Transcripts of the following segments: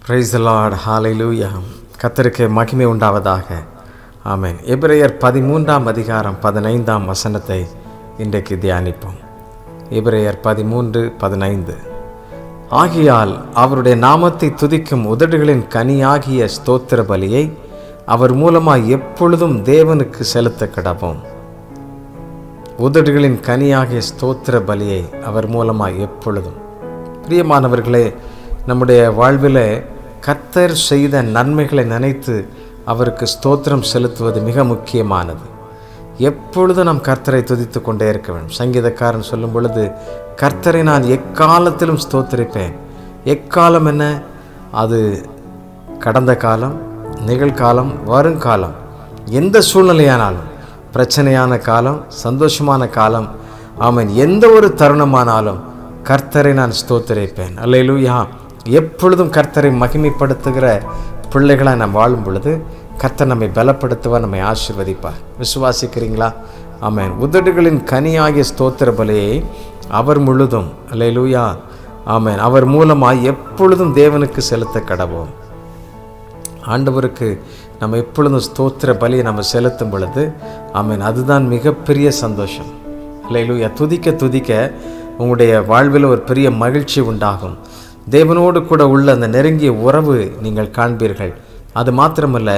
Praise the Lord, ஹalleluya. கர்த்தருக்கு மகிமை உண்டாவதாக. ஆமென். எபிரேயர் 13ஆம் அதிகாரம் 15ஆம் வசனத்தை இன்றைக்கு தியானிப்போம். எபிரேயர் 13:15. ஆகையால் அவருடைய நாமத்தை துதிக்கும் உதடுகளின் கனியாகிய ஸ்தோத்திர பலியை அவர் மூலமாய் எப்பொழுதும் தேவனுக்கு செலுத்த கடவோம். உதடுகளின் கனியாகிய ஸ்தோத்திர பலியை அவர் மூலமாய் எப்பொழுதும். பிரியமானவர்களே, நம்முடைய வாழ்வில் கர்த்தர் செய்த நன்மைகளை நினைத்து அவருக்கு ஸ்தோத்திரம் செலுத்துவது மிக முக்கியமானது. எப்பொழுதும் நாம் கர்த்தரை துதித்து கொண்டே இருக்க வேண்டும். சங்கீதக்காரன் சொல்லும் பொழுது, கர்த்தரை நான் எக்காலத்திலும் ஸ்தோத்திரிப்பேன். எக்காலம் என்ன? அது கடந்த காலம், நிகழ்காலம், வருங்காலம், எந்த சூழ்நிலையானாலும், பிரச்சனையான காலம், சந்தோஷமான காலம், ஆமென், எந்த ஒரு தருணமானாலும் கர்த்தரை நான் ஸ்தோத்திரிப்பேன். அல்லேலூயா. எப்பொழுதும் கர்த்தரை மகிமைப்படுத்துகிற பிள்ளைகளாக நாம் வாழும் பொழுது கர்த்தர் நம்மை பலப்படுத்துவார், நம்மை ஆசீர்வதிப்பார். விசுவாசிக்கிறீங்களா? ஆமென். உதடுகளின் கனியாகிய ஸ்தோத்திர பலியை அவர் முழுதும், அல்லேலூயா, ஆமென், அவர் மூலமாய் எப்பொழுதும் தேவனுக்கு செலுத்த கடவோம். ஆண்டவருக்கு நம்ம எப்பொழுதும் ஸ்தோத்திர பலியை நம்ம செலுத்தும் பொழுது, ஆமென், அதுதான் மிகப்பெரிய சந்தோஷம். அல்லேலூயா. துதிக்க துதிக்க உங்களுடைய வாழ்வில் ஒரு பெரிய மகிழ்ச்சி உண்டாகும். தேவனோடு கூட உள்ள அந்த நெருங்கிய உறவு நீங்கள் காண்பீர்கள். அது மாத்திரமல்ல,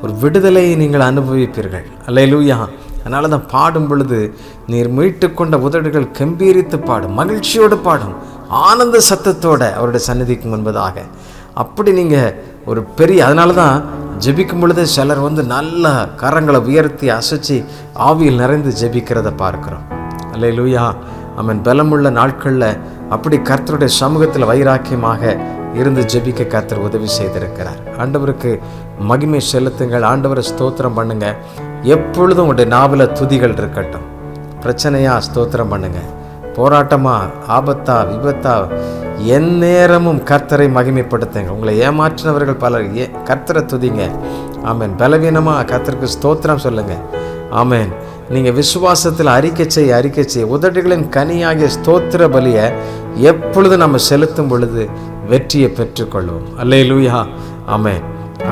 ஒரு விடுதலையை நீங்கள் அனுபவிப்பீர்கள். அல்லேலூயா. அதனால தான் பாடும் பொழுது நீர் மீட்டு கொண்ட உதடுகள் கம்பீரித்து பாடும், மகிழ்ச்சியோடு பாடும், ஆனந்த சத்தத்தோட அவருடைய சந்நிதிக்கு முன்பதாக. அப்படி நீங்கள் ஒரு பெரிய, அதனால தான் ஜெபிக்கும் பொழுது சிலர் நல்ல கரங்களை உயர்த்தி அசைச்சி ஆவியில் நிறைந்து ஜெபிக்கிறத பார்க்குறோம். அல்லேலூயா. ஆமென். பலமுள்ள நாட்களில் அப்படி கர்த்தருடைய சமூகத்தில் வைராக்கியமாக இருந்து ஜெபிக்க கர்த்தர் உதவி செய்திருக்கிறார். ஆண்டவருக்கு மகிமை செலுத்துங்கள், ஆண்டவரை ஸ்தோத்திரம் பண்ணுங்க. எப்பொழுதும் உங்களுடைய நாவல துதிகள் இருக்கட்டும். பிரச்சனையா ஸ்தோத்திரம் பண்ணுங்க, போராட்டமா, ஆபத்தா, விபத்தா, எந்நேரமும் கர்த்தரை மகிமைப்படுத்துங்க. உங்களை ஏமாற்றினவர்கள் பலர் கர்த்தரை துதிங்க. ஆமென். பலவீனமா கர்த்தருக்கு ஸ்தோத்திரம் சொல்லுங்க. ஆமென். நீங்கள் விசுவாசத்தில் அறிக்கை செய்ய உதடுகளின் கனியாகிய ஸ்தோத்திர பலியை எப்பொழுது நம்ம செலுத்தும் பொழுது வெற்றியை பெற்றுக்கொள்வோம். அல்லேலூயா. ஆமென்.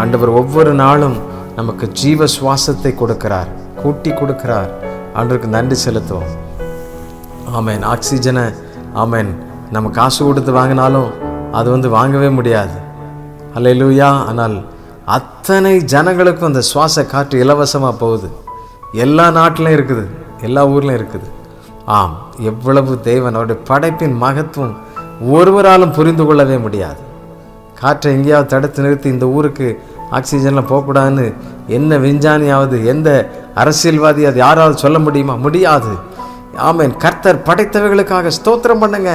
ஆண்டவர் ஒவ்வொரு நாளும் நமக்கு ஜீவ சுவாசத்தை கொடுக்கிறார், கூட்டி கொடுக்கிறார். ஆண்டவருக்கு நன்றி செலுத்துவோம். ஆமென். ஆக்சிஜனை, ஆமென், நம்ம காசு கொடுத்து வாங்கினாலும் அது வாங்கவே முடியாது. அல்லேலூயா. ஆனால் அத்தனை ஜனங்களுக்கும் அந்த சுவாச காற்று இலவசமாக போகுது. எல்லா நாட்டிலையும் இருக்குது, எல்லா ஊர்லையும் இருக்குது. ஆம், எவ்வளவு தேவன், அவருடைய படைப்பின் மகத்துவம் ஒருவராலும் புரிந்து கொள்ளவே முடியாது. காற்றை எங்கேயாவது தடுத்து நிறுத்தி இந்த ஊருக்கு ஆக்சிஜன்லாம் போகக்கூடாதுன்னு என்ன விஞ்ஞானியாவது, எந்த அரசியல்வாதி அது யாராவது சொல்ல முடியுமா? முடியாது. ஆமென். கர்த்தர் படைத்தவைகளுக்காக ஸ்தோத்திரம் பண்ணுங்க.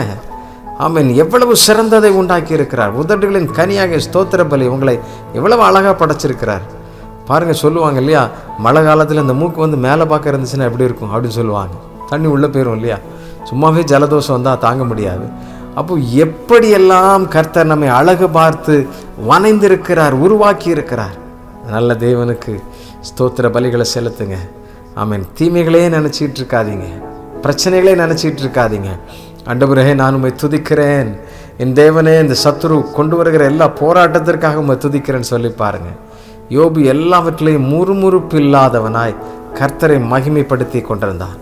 ஆமென். எவ்வளவு சிறந்ததை உண்டாக்கி இருக்கிறார். உதடுகளின் கனியாக ஸ்தோத்திர பலி உங்களை எவ்வளவு அழகாக படைச்சிருக்கிறார் பாருங்கள். சொல்லுவாங்க இல்லையா, மழை காலத்தில் இந்த மூக்கு மேலே பார்க்க இருந்துச்சுன்னா எப்படி இருக்கும் அப்படின்னு சொல்லுவாங்க. தண்ணி உள்ளே போயிடும் இல்லையா, சும்மாவே ஜலதோஷம் வந்தால் தாங்க முடியாது. அப்போ எப்படியெல்லாம் கர்த்தர் நம்மை அழகு பார்த்து வணைந்திருக்கிறார், உருவாக்கி இருக்கிறார். நல்ல தேவனுக்கு ஸ்தோத்திர பலிகளை செலுத்துங்க. ஆமென். தீமைகளே நினச்சிக்கிட்டு இருக்காதீங்க, பிரச்சனைகளே நினச்சிக்கிட்டு இருக்காதீங்க. ஆண்டவரே, நான் உம்மை துதிக்கிறேன், என் தேவனே, இந்த சத்துரு கொண்டு வருகிற எல்லா போராட்டத்திற்காக உம்மை துதிக்கிறேன்னு சொல்லி பாருங்கள். யோபு எல்லாவற்றிலையும் முறுமுறுப்பு இல்லாதவனாய் கர்த்தரை மகிமைப்படுத்தி கொண்டிருந்தான்.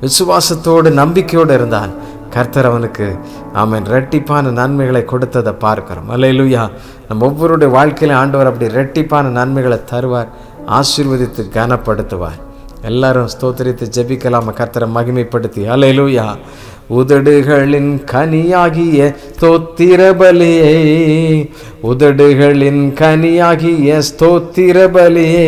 விசுவாசத்தோடு நம்பிக்கையோடு இருந்தான். கர்த்தர் அவனுக்கு, ஆமென், இரட்டிப்பான நன்மைகளை கொடுத்ததை பார்க்கிறோம். அல்லேலூயா. நம்ம ஒவ்வொருடைய வாழ்க்கையில ஆண்டவர் அப்படி இரட்டிப்பான நன்மைகளை தருவார், ஆசீர்வதித்து கனப்படுத்துவார். எல்லாரும் ஸ்தோத்திரித்து ஜெபிக்கலாம கர்த்தரை மகிமைப்படுத்தி. அல்லேலூயா. உதடுகளின் கனியாகிய ஸ்தோத்திர பலியை, உதடுகளின் கனியாகிய ஸ்தோத்திர பலியை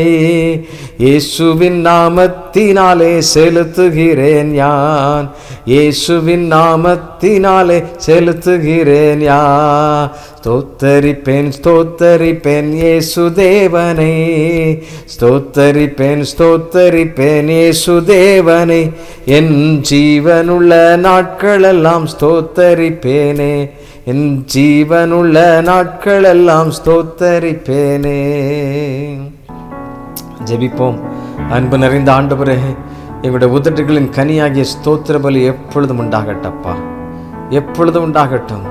இயேசுவின் நாமத்தினாலே செலுத்துகிறேன் யான், இயேசுவின் நாமத்தினாலே செலுத்துகிறேன் யான். ஸ்தோத்தரிப்பேன் ஸ்தோத்தரிப்பேன் இயேசு தேவனை, ஸ்தோத்தரிப்பேன் ஸ்தோத்தரிப்பேன் இயேசு தேவனை, என் ஜீவனுள்ள நாட்களெல்லாம் ஸ்தோத்தரிப்பேனே, என் ஜீவனுள்ள நாட்களெல்லாம் ஸ்தோத்தரிப்பேனே. ஜெபிப்போம். அன்பு நிறைந்த ஆண்டவரே, எங்களுடைய உதடுகளின் கனியாகிய ஸ்தோத்திர பலி எப்பொழுதும் உண்டாகட்டப்பா, எப்பொழுதும் உண்டாகட்டும்.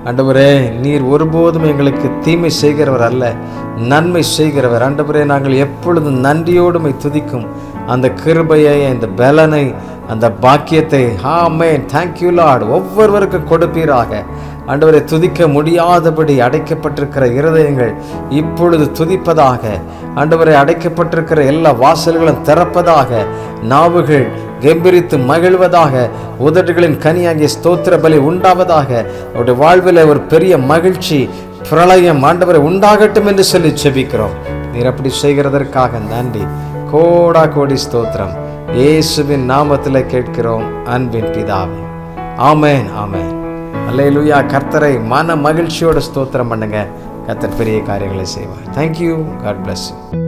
ஆண்டவரே, நீர் ஒருபோதும் எங்களுக்கு தீமை செய்கிறவர் அல்ல, நன்மை செய்கிறவர். ஆண்டவரே, நாங்கள் எப்பொழுதும் நன்றியோடுமை துதிக்கும் அந்த கிருபையை, அந்த பலனை, அந்த பாக்கியத்தை ஆமென் தேங்க்யூ லார்ட் ஒவ்வொருவருக்கும் கொடுப்பீராக. ஆண்டவரை, துதிக்க முடியாதபடி அடைக்கப்பட்டிருக்கிற இருதயங்கள் இப்பொழுது துதிப்பதாக. ஆண்டவரை, அடைக்கப்பட்டிருக்கிற எல்லா வாசல்களும் திறப்பதாக. நாவுகள் கெம்பீரித்து மகிழ்வதாக. உதடுகளின் கனியாகிய ஸ்தோத்திர பலி உண்டாவதாக. அவருடைய வாழ்வில் ஒரு பெரிய மகிழ்ச்சி, பிரளயம் ஆண்டவரை உண்டாகட்டும் என்று சொல்லி செபிக்கிறோம். நீர் அப்படி செய்கிறதற்காக நன்றி. கோடா கோடி ஸ்தோத்திரம். இயேசுவின் நாமத்தில் கேட்கிறோம் அன்பின் பிதாவே. ஆமென் ஆமென். அல்லேலூயா. கர்த்தரை மன மகிழ்ச்சியோட ஸ்தோத்திரம் பண்ணுங்க. கர்த்தர் பெரிய காரியங்களை செய்வார். தேங்க்யூ. God bless you.